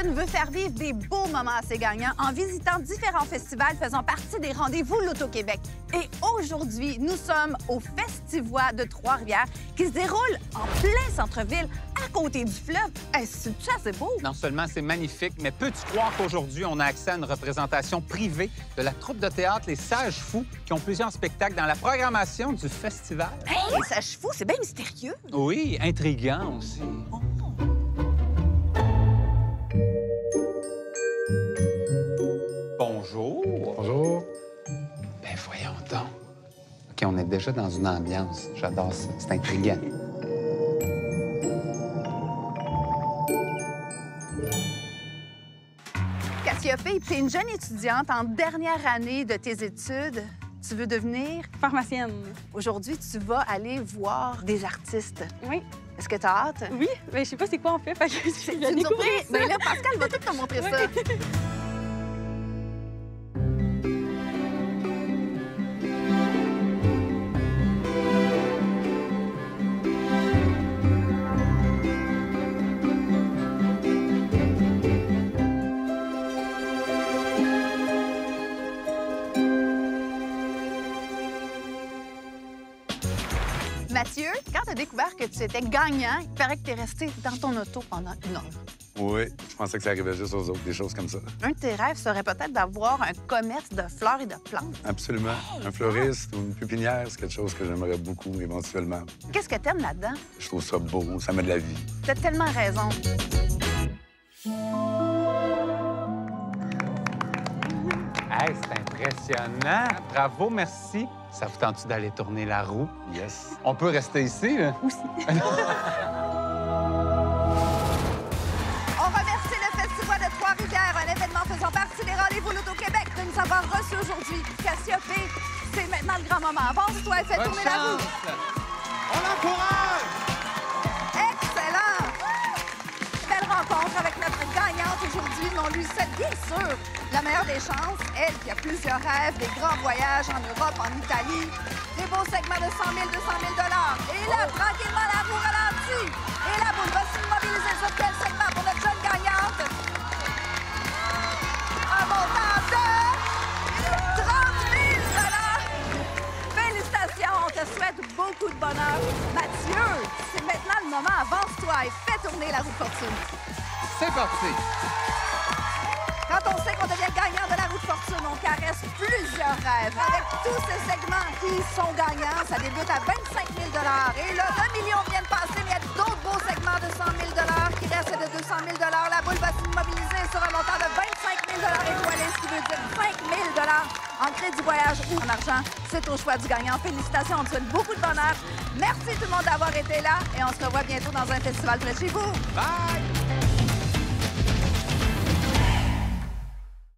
Catherine veut faire vivre des beaux moments à ses gagnants en visitant différents festivals faisant partie des rendez-vous Loto-Québec. Et aujourd'hui, nous sommes au Festivois de Trois-Rivières qui se déroule en plein centre-ville, à côté du fleuve. Hey, c'est assez beau! Non seulement c'est magnifique, mais peux-tu croire qu'aujourd'hui, on a accès à une représentation privée de la troupe de théâtre Les Sages Fous, qui ont plusieurs spectacles dans la programmation du festival? Hey, les Sages Fous, c'est bien mystérieux. Oui, intriguant aussi. Bonjour. Bonjour. Ben voyons donc. OK, on est déjà dans une ambiance. J'adore ça. C'est intriguant. Cassiopée, tu es une jeune étudiante en dernière année de tes études. Tu veux devenir pharmacienne. Aujourd'hui, tu vas aller voir des artistes. Oui. Est-ce que tu as hâte? Oui, mais je sais pas c'est quoi on fait, fait que je C'est vais une découvrir surprise. ça. Mais là, Pascal va tout te montrer ça. Mathieu, quand tu as découvert que tu étais gagnant, il paraît que tu es resté dans ton auto pendant 1 heure. Oui, je pensais que ça arrivait juste aux autres, des choses comme ça. Un de tes rêves serait peut-être d'avoir un commerce de fleurs et de plantes. Absolument. Un fleuriste ou une pépinière, c'est quelque chose que j'aimerais beaucoup éventuellement. Qu'est-ce que t'aimes là-dedans? Je trouve ça beau, ça met de la vie. T'as tellement raison. Hey, c'est impressionnant. Bravo, merci. Ça vous tente-tu d'aller tourner la roue? Yes. On peut rester ici, là? Aussi. On remercie le Festival de Trois-Rivières, un événement faisant partie des rendez-vous Loto-Québec, de nous avoir reçus aujourd'hui. Cassiopée, c'est maintenant le grand moment. Avance-toi et fais Bonne tourner la roue. chance! On l'encourage! Excellent! Belle rencontre avec notre gagnante aujourd'hui, mais on lui souhaite bien sûr la meilleure des chances. Elle qui a plusieurs rêves, des grands voyages en Europe, en Italie, des beaux segments de 100 000, 200 000 $. Et là, tranquillement, la roue ralentit. Et la boule va s'immobiliser sur quel segment pour notre jeune gagnante? Un montant de 30 000 $. Félicitations, on te souhaite beaucoup de bonheur. Mathieu, c'est maintenant le moment. Avance-toi et fais tourner la roue de fortune. C'est parti! Quand on sait qu'on devient gagnant de la roue de fortune, on caresse plusieurs rêves. Avec tous ces segments qui sont gagnants, ça débute à 25 000 $. Et là, 1 million vient de passer, mais il y a d'autres beaux segments de 100 000 $ qui restent de 200 000 $. La boule va s'immobiliser sur un montant de 25 000 $ étoilé, ce qui veut dire 5 000 $ en crédit voyage ou en argent. C'est au choix du gagnant. Félicitations, on te souhaite beaucoup de bonheur. Merci tout le monde d'avoir été là et on se revoit bientôt dans un festival près de chez vous. Bye!